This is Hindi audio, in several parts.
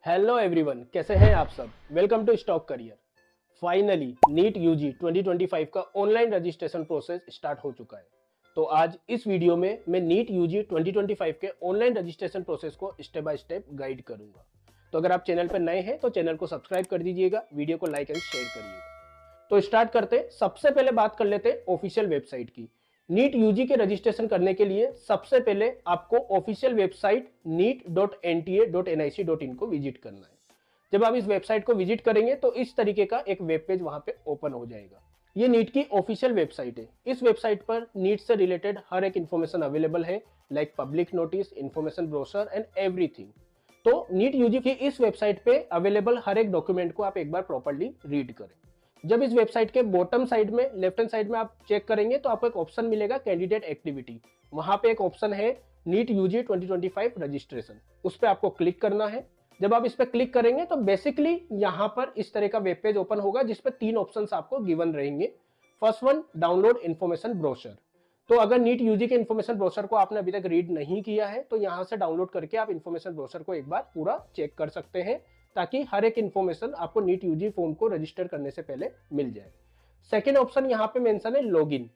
हेलो एवरीवन, कैसे हैं आप सब। Welcome to stock career. Finally NEET UG 2025 का ऑनलाइन रजिस्ट्रेशन प्रोसेस स्टार्ट हो चुका है। तो आज इस वीडियो में मैं नीट यूजी 2025 के ऑनलाइन रजिस्ट्रेशन प्रोसेस को स्टेप बाय स्टेप गाइड करूंगा। तो अगर आप चैनल पर नए हैं तो चैनल को सब्सक्राइब कर दीजिएगा, वीडियो को लाइक एंड शेयर करिएगा। तो स्टार्ट करते हैं। सबसे पहले बात कर लेते हैं ऑफिशियल वेबसाइट की। नीट यूजी के रजिस्ट्रेशन करने के लिए सबसे पहले आपको ऑफिशियल वेबसाइट neet.nta.nic.in को विजिट करना है। जब आप इस वेबसाइट को विजिट करेंगे तो इस तरीके का एक वेब पेज वहां पे ओपन हो जाएगा। ये नीट की ऑफिशियल वेबसाइट है। इस वेबसाइट पर नीट से रिलेटेड हर एक इन्फॉर्मेशन अवेलेबल है, like public notice, information brochure and everything. तो नीट यूजी की इस वेबसाइट पे अवेलेबल हर एक डॉक्यूमेंट को आप एक बार प्रॉपर्ली रीड करें। जब इस वेबसाइट के बॉटम साइड में, लेफ्ट हैंड साइड में आप चेक करेंगे तो आपको एक ऑप्शन मिलेगा कैंडिडेट एक्टिविटी। वहां पे एक ऑप्शन है नीट यूजी 2025 रजिस्ट्रेशन, उस पर आपको क्लिक करना है। जब आप इस पर क्लिक करेंगे तो बेसिकली यहाँ पर इस तरह का वेब पेज ओपन होगा जिसपे तीन ऑप्शंस आपको गिवन रहेंगे। First one, download information brochure. तो अगर नीट यूजी के इन्फॉर्मेशन ब्रोशर को आपने अभी तक रीड नहीं किया है तो यहाँ से डाउनलोड करके आप इन्फॉर्मेशन ब्रोशर को एक बार पूरा चेक कर सकते हैं, ताकि हर एक इन्फॉर्मेशन आपको नीट यूजी फॉर्म को रजिस्टर करने से पहले मिल जाए। सेकेंड ऑप्शन यहाँ पे मेंशन है लॉगिन।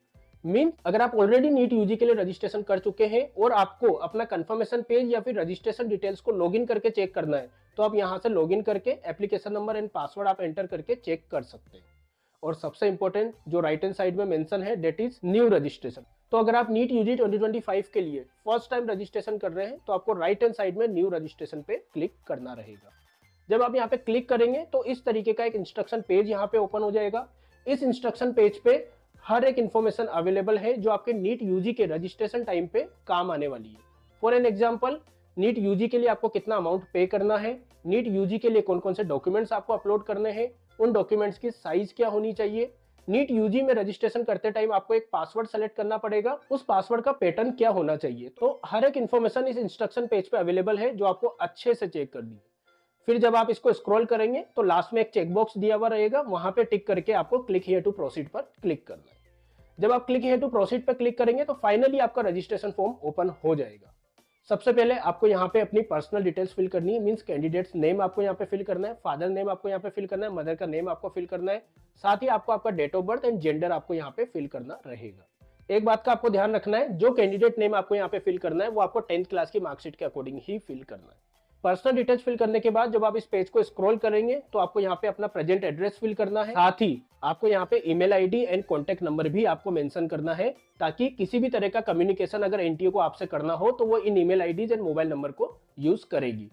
मींस अगर आप ऑलरेडी नीट यूजी के लिए रजिस्ट्रेशन कर चुके हैं और आपको अपना कंफर्मेशन पेज या फिर रजिस्ट्रेशन डिटेल्स को लॉगिन करके चेक करना है तो आप यहाँ से लॉगिन करके एप्लीकेशन नंबर एंड पासवर्ड आप एंटर करके चेक कर सकते हैं। और सबसे इंपॉर्टेंट जो राइट हैंड साइड में मेंशन है, दैट इज न्यू रजिस्ट्रेशन। तो अगर आप नीट यूजी 2025 के लिए फर्स्ट टाइम रजिस्ट्रेशन कर रहे हैं तो आपको राइट हैंड साइड में न्यू रजिस्ट्रेशन पे क्लिक करना रहेगा। जब आप यहाँ पे क्लिक करेंगे तो इस तरीके का एक इंस्ट्रक्शन पेज यहाँ पे ओपन हो जाएगा। इस इंस्ट्रक्शन पेज पे हर एक इंफॉर्मेशन अवेलेबल है जो आपके नीट यूजी के रजिस्ट्रेशन टाइम पे काम आने वाली है। For an example, NEET UG के लिए आपको कितना अमाउंट पे करना है, नीट यूजी के लिए कौन कौन से डॉक्यूमेंट्स आपको अपलोड करने हैं, उन डॉक्यूमेंट्स की साइज क्या होनी चाहिए, नीट यूजी में रजिस्ट्रेशन करते टाइम आपको एक पासवर्ड सेलेक्ट करना पड़ेगा, उस पासवर्ड का पैटर्न क्या होना चाहिए। तो हर एक इंफॉर्मेशन इस इंस्ट्रक्शन पेज पे अवेलेबल है जो आपको अच्छे से चेक करनी है। फिर जब आप इसको स्क्रॉल करेंगे तो लास्ट में एक चेकबॉक्स दिया हुआ रहेगा, वहां पे टिक करके आपको क्लिक हियर टू प्रोसीड पर क्लिक करना है। जब आप क्लिक हियर टू प्रोसीड पर क्लिक करेंगे तो फाइनली आपका रजिस्ट्रेशन फॉर्म ओपन हो जाएगा। सबसे पहले आपको यहाँ पे अपनी पर्सनल डिटेल्स फिल करनी है। मींस कैंडिडेट्स नेम आपको यहाँ पे फिल करना है, फादर नेम आपको यहाँ पे फिल करना है, मदर का नेम आपको फिल करना है, साथ ही आपको आपका date of birth and gender आपको यहाँ पे फिल करना रहेगा। एक बात का आपको ध्यान रखना है, जो कैंडिडेट नेम आपको यहाँ पे फिल करना है वो आपको 10th क्लास की मार्कशीट के अकॉर्डिंग ही फिल करना है। पर्सनल डिटेल्स फिल करने के बाद जब आप इस पेज को स्क्रॉल करेंगे तो आपको यहाँ पे अपना प्रेजेंट एड्रेस फिल करना है, साथ ही आपको यहाँ पे email ID and contact number भी आपको मेंशन करना है, ताकि किसी भी तरह का कम्युनिकेशन अगर एनटीए को आपसे करना हो तो वो इन email IDs and mobile number को यूज करेगी।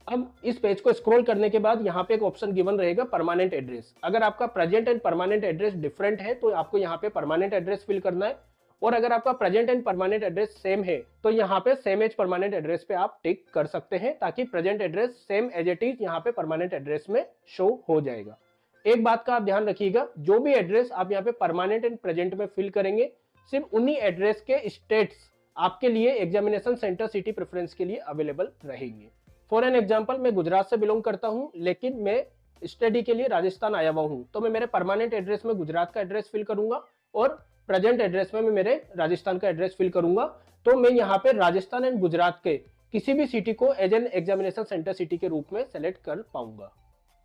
अब इस पेज को स्क्रॉल करने के बाद यहाँ पे एक ऑप्शन गिवन रहेगा परमानेंट एड्रेस। अगर आपका present and permanent address different है तो आपको यहाँ पे परमानेंट एड्रेस फिल करना है, और अगर आपका present and permanent address same है तो यहाँ पे सेम एज परमानेंट एड्रेस पे आप टिक कर सकते हैं, ताकि present address same as it is यहाँ पे परमानेंट एड्रेस में शो हो जाएगा। एक बात का आप ध्यान रखिएगा, जो भी एड्रेस आप यहाँ पे परमानेंट एंड प्रेजेंट में फिल करेंगे सिर्फ उन्हीं एड्रेस के स्टेट्स आपके लिए एग्जामिनेशन सेंटर सिटी प्रेफरेंस के लिए अवेलेबल रहेंगे। फॉर एन एग्जाम्पल, मैं गुजरात से बिलोंग करता हूँ लेकिन मैं स्टडी के लिए राजस्थान आया हुआ हूँ, तो मैं मेरे परमानेंट एड्रेस में गुजरात का एड्रेस फिल करूंगा और प्रेजेंट एड्रेस में मैं मेरे राजस्थान का एड्रेस फिल करूंगा। तो मैं यहाँ पे राजस्थान एंड गुजरात के किसी भी सिटी को as an examination center city के रूप में सेलेक्ट कर पाऊंगा।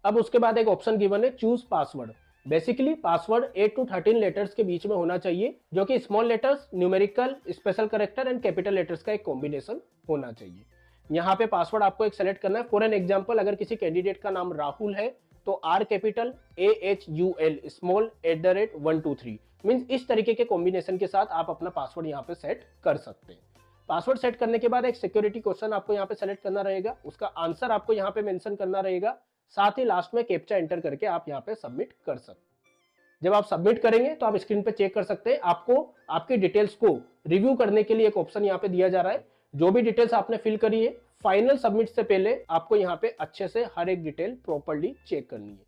अब उसके बाद एक ऑप्शन गिवन है choose password. Basically password 8 to 13 letters के बीच में होना चाहिए, जो कि small letters, numerical, special character and capital letters का एक कॉम्बिनेशन होना चाहिए। यहाँ पे पासवर्ड आपको एक सेलेक्ट करना है। फॉर एन एग्जाम्पल, अगर किसी कैंडिडेट का नाम राहुल है तो are capital AHUL small @123 means इस तरीके के कॉम्बिनेशन के साथ आप अपना पासवर्ड यहाँ पे सेट कर सकते हैं। पासवर्ड सेट करने के बाद एक सिक्योरिटी क्वेश्चन आपको यहाँ पे सेलेक्ट करना रहेगा, उसका आंसर आपको यहाँ पे मेंशन करना रहेगा, साथ ही लास्ट में कैप्चा एंटर करके आप यहाँ पे सबमिट कर सकते हैं। जब आप सबमिट करेंगे तो आप स्क्रीन पे चेक कर सकते हैं, आपको आपकी डिटेल्स को रिव्यू करने के लिए एक ऑप्शन यहाँ पे दिया जा रहा है। जो भी डिटेल्स आपने फिल करी है, फाइनल सबमिट से पहले आपको यहाँ पे अच्छे से हर एक डिटेल प्रॉपर्ली चेक करनी है।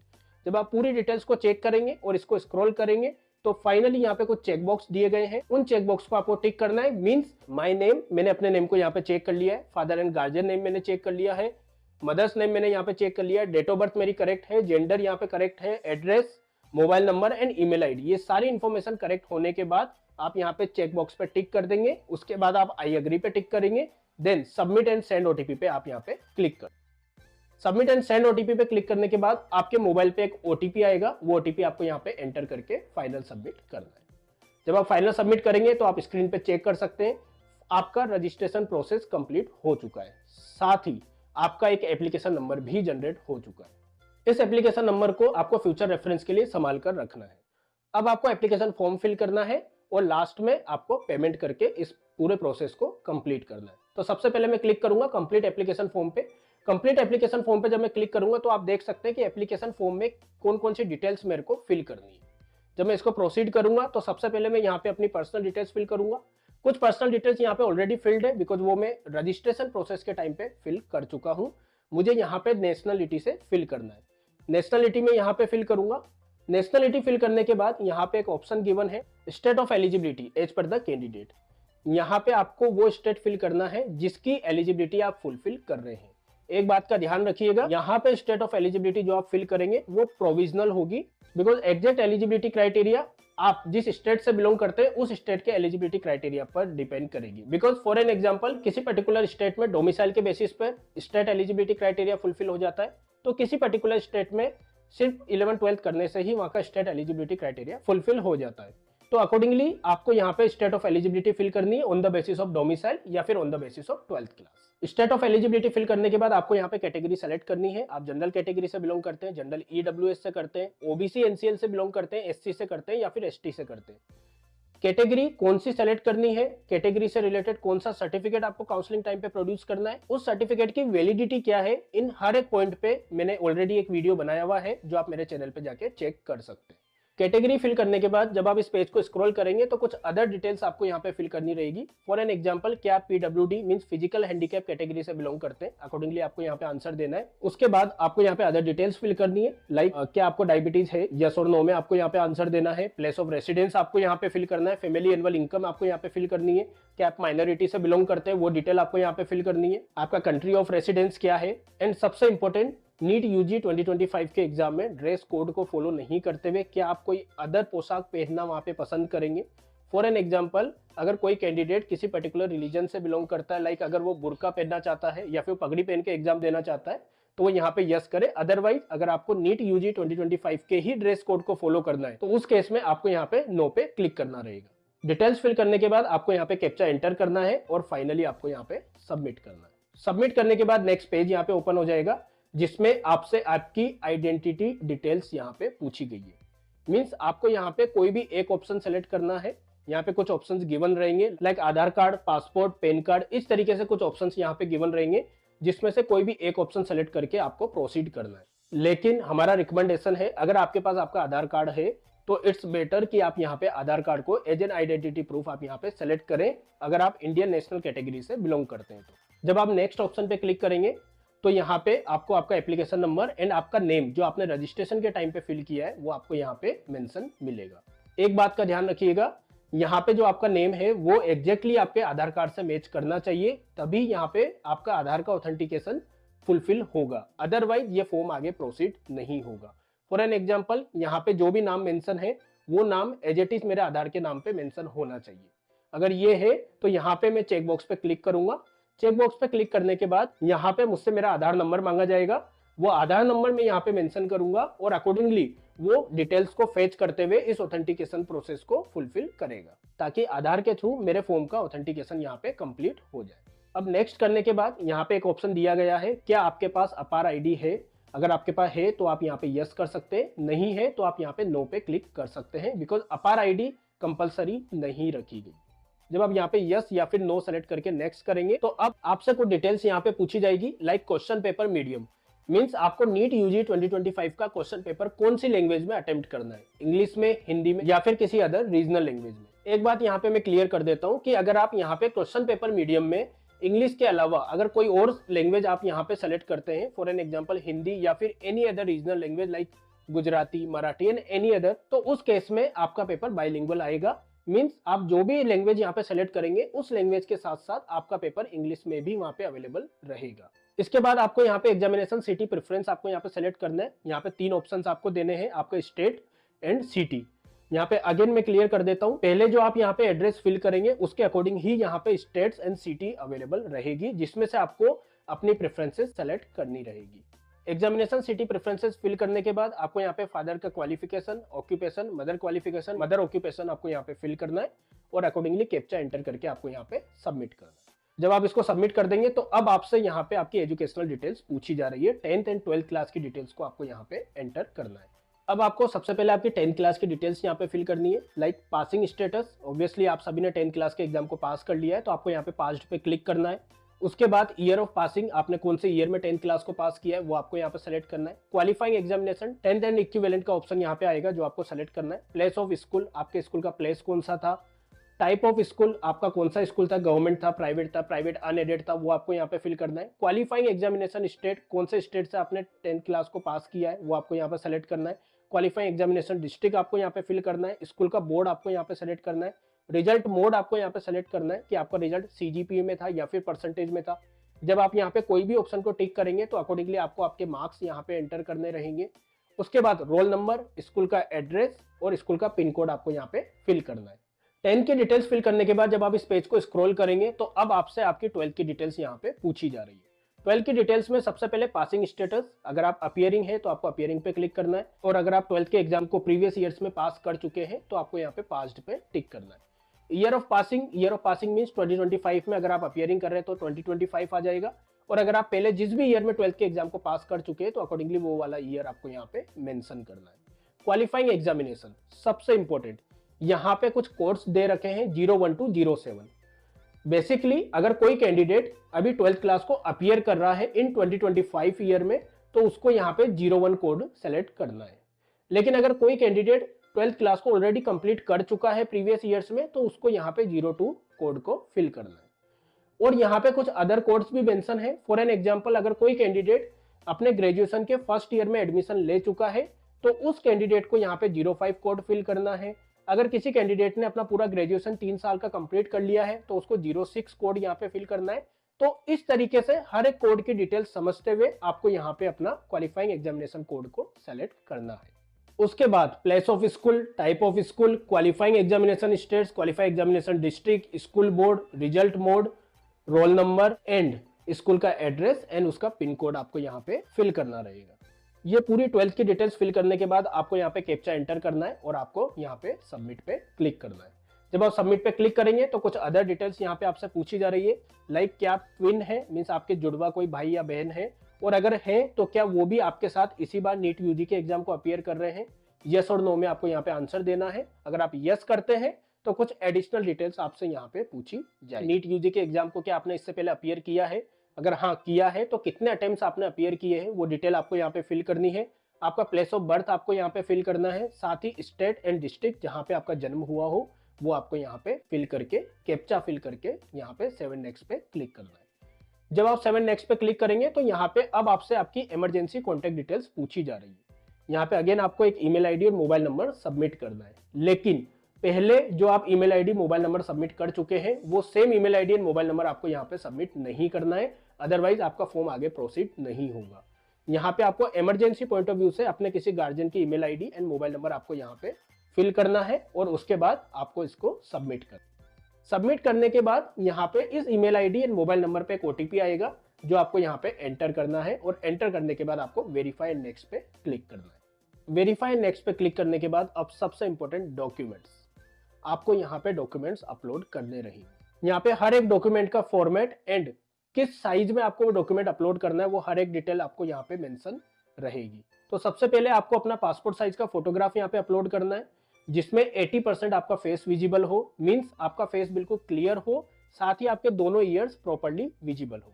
जब आप पूरी डिटेल्स को चेक करेंगे और इसको स्क्रॉल करेंगे तो फाइनली यहाँ पे कुछ चेकबॉक्स दिए गए हैं, उन चेकबॉक्स को आपको टिक करना है। मींस माय नेम, मैंने अपने नेम को यहाँ पे चेक कर लिया है, फादर एंड गार्जियन नेम मैंने चेक कर लिया है, मदर्स नेम मैंने यहाँ पे चेक कर लिया है, डेट ऑफ बर्थ मेरी करेक्ट है, जेंडर यहाँ पे करेक्ट है, address, mobile number and email ID, ये सारी इंफॉर्मेशन करेक्ट होने के बाद आप यहाँ पे चेकबॉक्स पे टिक कर देंगे। उसके बाद आप आई एग्री पे टिक करेंगे, then submit and send OTP पे आप यहाँ पे क्लिक कर। सबमिट एंड सेंड ओटीपी पे क्लिक करने के बाद आपके मोबाइल पे एक ओटीपी आएगा, वो ओटीपी आपको यहाँ पे एंटर करके फाइनल सबमिट करना है। जब आप फाइनल सबमिट करेंगे तो आप स्क्रीन पे चेक कर सकते हैं आपका रजिस्ट्रेशन प्रोसेस कंप्लीट हो चुका है। साथ ही आपका एक एप्लीकेशन नंबर भी जनरेट हो चुका है। इस एप्लीकेशन नंबर को आपको फ्यूचर रेफरेंस के लिए संभाल कर रखना है। अब आपको एप्लीकेशन फॉर्म फिल करना है और लास्ट में आपको पेमेंट करके इस पूरे प्रोसेस को कंप्लीट करना है। तो सबसे पहले मैं क्लिक करूंगा कंप्लीट एप्लीकेशन फॉर्म पे। कंप्लीट एप्लीकेशन फॉर्म पे जब मैं क्लिक करूंगा तो आप देख सकते हैं कि एप्लीकेशन फॉर्म में कौन कौन सी डिटेल्स मेरे को फिल करनी है। जब मैं इसको प्रोसीड करूंगा तो सबसे पहले मैं यहाँ पे अपनी पर्सनल डिटेल्स फिल करूंगा। कुछ पर्सनल डिटेल्स यहाँ पे ऑलरेडी फिल्ड है बिकॉज वो मैं रजिस्ट्रेशन प्रोसेस के टाइम पे फिल कर चुका हूँ। मुझे यहाँ पे नेशनलिटी से फिल करना है। नेशनलिटी में यहाँ पे फिल करूंगा। नेशनलिटी फिल करने के बाद यहाँ पे एक ऑप्शन गिवन है state of eligibility as per the candidate. यहाँ पे आपको वो स्टेट फिल करना है जिसकी एलिजिबिलिटी आप फुलफिल कर रहे हैं। एक बात का ध्यान रखिएगा, यहाँ पे स्टेट ऑफ एलिजिबिलिटी जो आप फिल करेंगे वो प्रोविजनल होगी बिकॉज एग्जैक्ट एलिजिबिलिटी क्राइटेरिया आप जिस स्टेट से बिलोंग करते हैं उस स्टेट के एलिजिबिलिटी क्राइटेरिया पर डिपेंड करेगी। बिकॉज फॉर एन एग्जांपल किसी पर्टिकुलर स्टेट में डोमिसाइल के बेसिस पर स्टेट एलिजिबिलिटी क्राइटेरिया फुलफिल हो जाता है, तो किसी पर्टिकुलर स्टेट में सिर्फ 11-12 करने से ही वहां का स्टेट एलिजिबिलिटी क्राइटेरिया फुलफिल हो जाता है। तो अकॉर्डिंगली आपको यहाँ पे स्टेट ऑफ एलिजिबिलिटी फिल करनी है on the basis of domicile या फिर on the basis of 12th class. State of eligibility fill करने के बाद आपको यहाँ पे कैटेगरी सेलेक्ट करनी है। आप जनरल कैटेगरी से बिलोंग करते हैं, जनरल ईडब्ल्यूएस से करते हैं, ओबीसी एनसीएल से बिलोंग करते हैं, एससी से करते हैं या फिर एसटी से करते हैं। कैटेगरी कौन सी सेलेक्ट करनी है, कैटेगरी से रिलेटेड कौन सा सर्टिफिकेट आपको काउंसलिंग टाइम पे प्रोड्यूस करना है, उस सर्टिफिकेट की वैलिडिटी क्या है, इन हर एक पॉइंट पे मैंने ऑलरेडी एक वीडियो बनाया हुआ है जो आप मेरे चैनल पे जाके चेक कर सकते हैं। कैटेगरी फिल करने के बाद जब आप इस पेज को स्क्रॉल करेंगे तो कुछ अदर डिटेल्स आपको यहाँ पे फिल करनी रहेगी। फॉर एन एग्जांपल क्या आप PWD means physical handicap category से बिलोंग करते हैं, अकॉर्डिंगली आपको यहाँ पे आंसर देना है। उसके बाद आपको यहाँ पे अदर डिटेल्स फिल करनी है लाइक क्या आपको डायबिटीज है, यस और नो में आपको यहाँ पे आंसर देना है। प्लेस ऑफ रेसिडेंस आपको यहाँ पे फिल करना है। फैमिली एनुअल इनकम आपको यहाँ पे फिल करनी है। क्या आप माइनॉरिटी से बिलोंग करते हैं वो डिटेल आपको यहाँ पे फिल करनी है। आपका कंट्री ऑफ रेसिडेंस क्या है एंड सबसे इंपॉर्टेंट नीट यूजी 2025 के एग्जाम में ड्रेस कोड को फॉलो नहीं करते हुए क्या आप कोई अदर पोशाक पहनना वहां पे पसंद करेंगे। फॉर एन एग्जांपल अगर कोई कैंडिडेट किसी पर्टिकुलर रिलीजन से बिलोंग करता है लाइक अगर वो बुर्का पहनना चाहता है या फिर पगड़ी पहन के एग्जाम देना चाहता है तो वो यहाँ पे यस करे। अदरवाइज अगर आपको नीट यूजी 2025 के ही ड्रेस कोड को फॉलो करना है तो उस केस में आपको यहाँ पे नो पे क्लिक करना रहेगा। डिटेल्स फिल करने के बाद आपको यहाँ पे कैप्चा एंटर करना है और फाइनली आपको यहाँ पे सबमिट करना है। सबमिट करने के बाद नेक्स्ट पेज यहाँ पे ओपन हो जाएगा जिसमें आपसे आपकी आइडेंटिटी डिटेल्स यहाँ पे पूछी गई है। मींस आपको यहाँ पे कोई भी एक ऑप्शन सेलेक्ट करना है। यहाँ पे कुछ ऑप्शंस गिवन रहेंगे लाइक आधार कार्ड, पासपोर्ट, पैन कार्ड, इस तरीके से कुछ ऑप्शंस यहाँ पे गिवन रहेंगे जिसमें से कोई भी एक ऑप्शन सेलेक्ट करके आपको प्रोसीड करना है। लेकिन हमारा रिकमेंडेशन है अगर आपके पास आपका आधार कार्ड है तो इट्स बेटर कि आप यहाँ पे आधार कार्ड को एज एन आइडेंटिटी प्रूफ आप यहाँ पे सेलेक्ट करें अगर आप इंडियन नेशनल कैटेगरी से बिलोंग करते हैं। तो जब आप नेक्स्ट ऑप्शन पे क्लिक करेंगे तो यहाँ पे आपको आपका एप्लीकेशन नंबर एंड आपका नेम जो आपने रजिस्ट्रेशन के टाइम पे फिल किया है वो आपको यहाँ पे मेंशन मिलेगा। एक बात का ध्यान रखिएगा, यहाँ पे जो आपका नेम है वो एग्जैक्टली आपके आधार कार्ड से मैच करना चाहिए, तभी यहाँ पे आपका आधार का ऑथेंटिकेशन फुलफिल होगा, अदरवाइज ये फॉर्म आगे प्रोसीड नहीं होगा। फॉर एन एग्जाम्पल यहाँ पे जो भी नाम मेंशन है वो नाम एज इट इज मेरे आधार के नाम पे मेंशन होना चाहिए। अगर ये है तो यहाँ पे मैं चेक बॉक्स पे क्लिक करूंगा। चेक बॉक्स पे क्लिक करने के बाद यहाँ पे मुझसे मेरा आधार नंबर मांगा जाएगा, वो आधार नंबर मैं यहाँ पे मेंशन करूंगा और अकॉर्डिंगली वो डिटेल्स को फेच करते हुए इस ऑथेंटिकेशन प्रोसेस को फुलफिल करेगा ताकि आधार के थ्रू मेरे फॉर्म का ऑथेंटिकेशन यहाँ पे कंप्लीट हो जाए। अब नेक्स्ट करने के बाद यहाँ पे एक ऑप्शन दिया गया है क्या आपके पास अपार आईडी है। अगर आपके पास है तो आप यहाँ पे यस कर सकते हैं, नहीं है तो आप यहाँ पे नो पे क्लिक कर सकते हैं बिकॉज अपार आईडी कंपलसरी नहीं रखी गई। जब आप यहाँ पे यस या फिर नो सेलेक्ट करके नेक्स्ट करेंगे तो अब आपसे कुछ डिटेल्स यहाँ पे पूछी जाएगी like question paper medium means आपको नीट यूजी 2025 का क्वेश्चन पेपर कौन सी लैंग्वेज में अटेम्प्ट करना है, इंग्लिश में, हिंदी में या फिर किसी अदर रीजनल लैंग्वेज में। एक बात यहाँ पे मैं क्लियर कर देता हूँ कि अगर आप यहाँ पे क्वेश्चन पेपर मीडियम में इंग्लिश के अलावा अगर कोई और लैंग्वेज आप यहाँ पे सेलेक्ट करते हैं फॉर एन एग्जाम्पल हिंदी या फिर any other regional language like Gujarati, Marathi and any other, तो उस केस में आपका पेपर बाइलिंगुअल आएगा। मींस आप जो भी लैंग्वेज यहाँ पे सेलेक्ट करेंगे उस लैंग्वेज के साथ साथ आपका पेपर इंग्लिश में भी वहाँ पे अवेलेबल रहेगा। इसके बाद आपको यहाँ पे एग्जामिनेशन सिटी प्रेफरेंस आपको यहाँ पे सेलेक्ट करना है। यहाँ पे 3 ऑप्शंस आपको देने हैं, आपका स्टेट एंड सिटी। यहाँ पे अगेन मैं क्लियर कर देता हूँ, पहले जो आप यहाँ पे एड्रेस फिल करेंगे उसके अकॉर्डिंग ही यहाँ पे स्टेट्स एंड सिटी अवेलेबल रहेगी जिसमें से आपको अपनी प्रेफरेंसेस सेलेक्ट करनी रहेगी। एग्जामिनेशन सिटी प्रेफरेंसेस फिल करने के बाद आपको यहाँ पे फादर का qualification, occupation, mother qualification, mother occupation आपको यहाँ पे फिल करना है और अकॉर्डिंगली कैप्चा एंटर करके आपको यहाँ पे सबमिट करना है। जब आप इसको सबमिट कर देंगे तो अब आपसे यहाँ पे आपकी एजुकेशनल डिटेल्स पूछी जा रही है। 10th एंड 12th क्लास की डिटेल्स को आपको यहाँ पे एंटर करना है। अब आपको सबसे पहले आपकी 10th क्लास की डिटेल्स यहाँ पे फिल करनी है, लाइक पासिंग स्टेटस। ऑब्वियसली आप सभी ने 10th क्लास के एग्जाम को पास कर लिया है, तो आपको यहाँ पे पास्ड पे क्लिक करना है। उसके बाद ईयर ऑफ पासिंग, आपने कौन से ईयर में 10th क्लास को पास किया है वो आपको यहाँ पे सेलेक्ट करना है। Qualifying examination 10th and equivalent का ऑप्शन यहाँ पे आएगा जो आपको सेलेक्ट करना है। प्लेस ऑफ स्कूल, आपके स्कूल का प्लेस कौन सा था। टाइप ऑफ स्कूल, आपका कौन सा स्कूल था, गवर्नमेंट था, प्राइवेट अनएडेड था, वो आपको यहाँ पे फिल करना है। क्वालिफाइंग एग्जामिनेशन स्टेट, कौन से स्टेट से आपने 10th क्लास को पास किया है वो आपको यहाँ पे सेलेक्ट करना है। क्वालिफाइंग एग्जामिनेशन डिस्ट्रिक्ट आपको यहाँ पे फिल करना है। स्कूल का बोर्ड आपको यहाँ पे सेलेक्ट करना है। रिजल्ट मोड आपको यहाँ पे सेलेक्ट करना है कि आपका रिजल्ट CGPA में था या फिर परसेंटेज में था। जब आप यहाँ पे कोई भी ऑप्शन को टिक करेंगे तो अकॉर्डिंगली आपको आपके मार्क्स यहाँ पे एंटर करने रहेंगे। उसके बाद रोल नंबर, स्कूल का एड्रेस और स्कूल का पिन कोड आपको यहाँ पे फिल करना है। 10 की डिटेल्स फिल करने के बाद जब आप इस पेज को स्क्रॉल करेंगे तो अब आपसे आपकी 12th की डिटेल्स यहाँ पे पूछी जा रही है। 12th की डिटेल्स में सबसे पहले पासिंग स्टेटस, अगर आप अपीयरिंग है तो आपको अपीयरिंग पे क्लिक करना है, और अगर आप 12th के एग्जाम को प्रीवियस ईयर्स में पास कर चुके हैं तो आपको यहाँ पे पास्ड पे टिक करना है। ईयर ऑफ पासिंग मीन्स 2025 में अगर आप अपीयरिंग कर रहे हैं तो 2025 आ जाएगा, और अगर आप पहले जिस भी ईयर में 12th के एग्जाम को पास कर चुके हैं तो अकॉर्डिंगली वो वाला ईयर आपको यहाँ पे मेंशन करना है। क्वालिफाइंग एग्जामिनेशन सबसे इंपॉर्टेंट, यहाँ पे कुछ कोड्स दे रखे हैं 01 to 07। बेसिकली अगर कोई कैंडिडेट अभी 12th क्लास को अपीयर कर रहा है इन 2025 ईयर में तो उसको यहाँ पे 01 कोड सेलेक्ट करना है। लेकिन अगर कोई कैंडिडेट 12th क्लास को ऑलरेडी कंप्लीट कर चुका है प्रीवियस ईयर्स में तो उसको यहाँ पे 02 कोड को फिल करना है। और यहाँ पे कुछ अदर कोड्स भी मेंशन है। फॉर एन एग्जांपल, अगर कोई कैंडिडेट अपने ग्रेजुएशन के फर्स्ट ईयर में एडमिशन ले चुका है तो उस कैंडिडेट को यहाँ पे 05 कोड फिल करना है। अगर किसी कैंडिडेट ने अपना पूरा ग्रेजुएशन 3 साल का कंप्लीट कर लिया है तो उसको 06 कोड यहाँ पे फिल करना है। तो इस तरीके से हर एक कोड की डिटेल समझते हुए आपको यहाँ पे अपना क्वालिफाइंग एग्जामिनेशन कोड को सेलेक्ट करना है। उसके बाद place of school, type of school, qualifying examination states, qualifying examination district, school board, result mode, roll number and school का एड्रेस एंड उसका पिन कोड आपको यहाँ पे फिल करना रहेगा। ये पूरी 12th की डिटेल्स फिल करने के बाद आपको यहाँ पे कैप्चा एंटर करना है और आपको यहाँ पे सबमिट पे क्लिक करना है। जब आप सबमिट पे क्लिक करेंगे तो कुछ अदर डिटेल्स यहाँ पे आपसे पूछी जा रही है, लाइक क्या आप ट्विन है, मीन्स आपके जुड़वा कोई भाई या बहन है, और अगर है तो क्या वो भी आपके साथ इसी बार नीट यूजी के एग्जाम को अपीयर कर रहे हैं। यस और नो में आपको यहाँ पे आंसर देना है। अगर आप यस करते हैं तो कुछ एडिशनल डिटेल्स आपसे यहाँ पे पूछी जाए। नीट यूजी के एग्जाम को क्या आपने इससे पहले अपीयर किया है, अगर हाँ किया है तो कितने अटेम्प्ट्स आपने अपीयर किए हैं वो डिटेल आपको यहाँ पे फिल करनी है। आपका प्लेस ऑफ बर्थ आपको यहाँ पे फिल करना है, साथ ही स्टेट एंड डिस्ट्रिक्ट जहाँ पे आपका जन्म हुआ हो वो आपको यहाँ पे फिल करके कैप्चा फिल करके यहाँ पे 7 नेक्स्ट पे क्लिक करना है। जब आप 7 नेक्स्ट पे क्लिक करेंगे तो यहाँ पे अब आपसे आपकी इमरजेंसी कॉन्टैक्ट डिटेल्स पूछी जा रही है। यहाँ पे अगेन आपको एक ईमेल आईडी और मोबाइल नंबर सबमिट करना है, लेकिन पहले जो आप email ID mobile number submit कर चुके हैं वो same email ID and mobile number आपको यहाँ पे सबमिट नहीं करना है, अदरवाइज आपका फॉर्म आगे प्रोसीड नहीं होगा। यहाँ पे आपको इमरजेंसी पॉइंट ऑफ व्यू से अपने किसी गार्जियन की email ID and mobile number आपको यहाँ पे फिल करना है और उसके बाद आपको इसको सबमिट करने के बाद यहाँ पे इस email ID and mobile number पे एक OTP आएगा जो आपको यहाँ पे एंटर करना है, और एंटर करने के बाद आपको वेरीफाई एंड नेक्स्ट पे क्लिक करना है। वेरीफाई एंड नेक्स्ट पे क्लिक करने के बाद अब सबसे इंपॉर्टेंट डॉक्यूमेंट्स, आपको यहाँ पे डॉक्यूमेंट्स अपलोड करने रहेंगे। यहाँ पे हर एक डॉक्यूमेंट का फॉर्मेट एंड किस साइज में आपको वो डॉक्यूमेंट अपलोड करना है वो हर एक डिटेल आपको यहाँ पे मेंशन रहेगी। तो सबसे पहले आपको अपना पासपोर्ट साइज का फोटोग्राफ यहाँ पे अपलोड करना है जिसमें 80% आपका फेस विजिबल हो, मींस आपका फेस बिल्कुल क्लियर हो, साथ ही आपके दोनों ईयर्स प्रॉपर्ली विजिबल हो।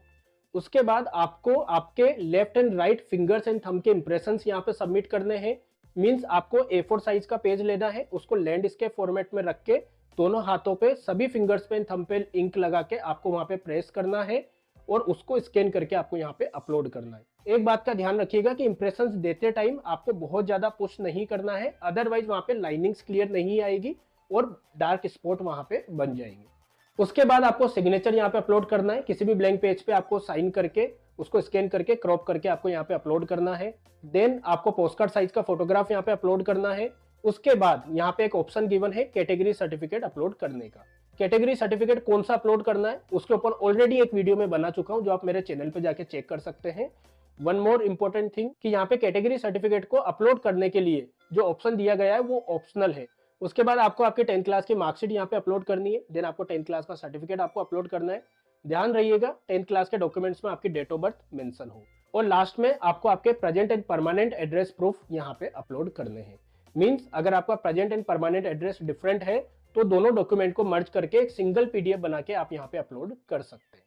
उसके बाद आपको आपके left and right fingers and thumb के इंप्रेशंस यहाँ पे सबमिट करने हैं। मींस आपको A4 साइज का पेज लेना है, उसको लैंडस्केप फॉर्मेट में रख के दोनों हाथों पे सभी फिंगर्स पे थंब पे इंक लगा के आपको वहां पे प्रेस करना है और उसको स्कैन करके आपको यहाँ पे अपलोड करना है। एक बात का ध्यान रखिएगा कि इंप्रेशंस देते टाइम आपको बहुत ज्यादा पुश नहीं करना है, अदरवाइज वहां पे लाइनिंग्स क्लियर नहीं आएगी और डार्क स्पॉट वहां पे बन जाएंगे। उसके बाद आपको सिग्नेचर यहाँ पे अपलोड करना है, किसी भी ब्लैंक पेज पे आपको साइन करके उसको स्कैन करके क्रॉप करके आपको यहाँ पे अपलोड करना है। देन आपको पोस्टकार्ड साइज का फोटोग्राफ यहाँ पे अपलोड करना है। उसके बाद यहाँ पे एक ऑप्शन गिवन है कैटेगरी सर्टिफिकेट अपलोड करने का। कैटेगरी सर्टिफिकेट कौन सा अपलोड करना है उसके ऊपर ऑलरेडी एक वीडियो में बना चुका हूं जो आप मेरे चैनल पे जाके चेक कर सकते हैं। वन मोर इंपॉर्टेंट थिंग कि यहाँ पे कैटेगरी सर्टिफिकेट को अपलोड करने के लिए जो ऑप्शन दिया गया है वो ऑप्शनल है। उसके बाद आपको आपके 10th क्लास की मार्कशीट यहाँ पे अपलोड करनी है, देन आपको 10th क्लास का सर्टिफिकेट आपको अपलोड करना है। ध्यान रहिएगा 10th क्लास के डॉक्यूमेंट्स में आपकी डेट ऑफ बर्थ मेंशन हो, और लास्ट में आपको आपके present and permanent address proof यहाँ पे अपलोड करने हैं। मींस अगर आपका present and permanent address different है तो दोनों डॉक्यूमेंट को मर्ज करके एक सिंगल पीडीएफ बना के आप यहाँ पे अपलोड कर सकते हैं।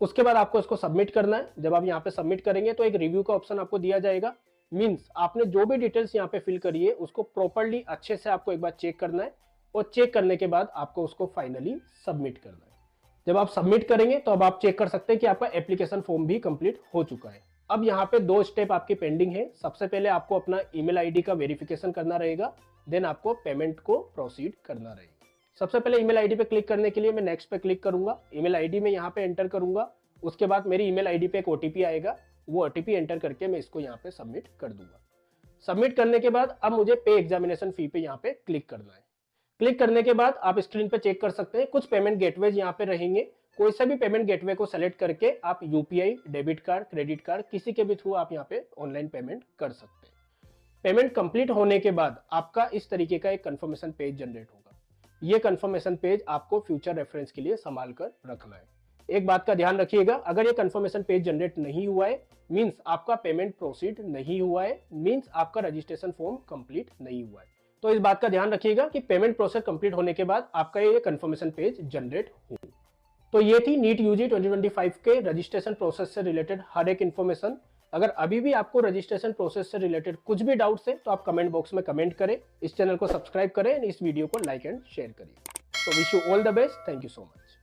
उसके बाद आपको इसको सबमिट करना है। जब आप यहाँ पे सबमिट करेंगे तो एक रिव्यू का ऑप्शन आपको दिया जाएगा। मींस आपने जो भी डिटेल्स यहाँ पे फिल करी है उसको प्रॉपर्ली अच्छे से आपको एक बार चेक करना है, और चेक करने के बाद आपको उसको फाइनली सबमिट करना है। जब आप सबमिट करेंगे तो अब आप चेक कर सकते हैं कि आपका एप्लीकेशन फॉर्म भी कंप्लीट हो चुका है। अब यहाँ पे 2 स्टेप आपकी पेंडिंग है। सबसे पहले आपको अपना ईमेल आईडी का वेरिफिकेशन करना रहेगा, देन आपको पेमेंट को प्रोसीड करना रहेगा। सबसे पहले ईमेल आईडी पे क्लिक करने के लिए मैं नेक्स्ट पे क्लिक करूंगा। ईमेल आईडी में यहाँ पे एंटर करूंगा। उसके बाद मेरी ईमेल आईडी पे एक ओटीपी आएगा, वो ओटीपी एंटर करके मैं इसको यहाँ पे सबमिट कर दूंगा। सबमिट करने के बाद अब मुझे पे एग्जामिनेशन फी पे यहाँ पे क्लिक करना है। क्लिक करने के बाद आप स्क्रीन पे चेक कर सकते हैं कुछ पेमेंट गेटवेज यहाँ पे रहेंगे। कोई सा भी पेमेंट गेटवे को सेलेक्ट करके आप UPI, debit card, credit card किसी के भी थ्रू आप यहाँ पे ऑनलाइन पेमेंट कर सकते हैं। पेमेंट कंप्लीट होने के बाद आपका इस तरीके का एक कंफर्मेशन पेज जनरेट होगा। ये कंफर्मेशन पेज आपको फ्यूचर रेफरेंस के लिए संभाल कर रखना है। एक बात का ध्यान रखिएगा, अगर ये कंफर्मेशन पेज जनरेट नहीं हुआ है मींस आपका पेमेंट प्रोसीड नहीं हुआ है, मींस आपका रजिस्ट्रेशन फॉर्म कंप्लीट नहीं हुआ है। तो इस बात का ध्यान रखिएगा कि पेमेंट प्रोसेस कंप्लीट होने के बाद आपका ये कंफर्मेशन पेज जनरेट हो। तो ये थी नीट यूजी 2025 के रजिस्ट्रेशन प्रोसेस से रिलेटेड हर एक इन्फॉर्मेशन। अगर अभी भी आपको रजिस्ट्रेशन प्रोसेस से रिलेटेड कुछ भी डाउट्स है तो आप कमेंट बॉक्स में कमेंट करें, इस चैनल को सब्सक्राइब करें, इस वीडियो को लाइक एंड शेयर करिए। तो wish you all the best, thank you so much.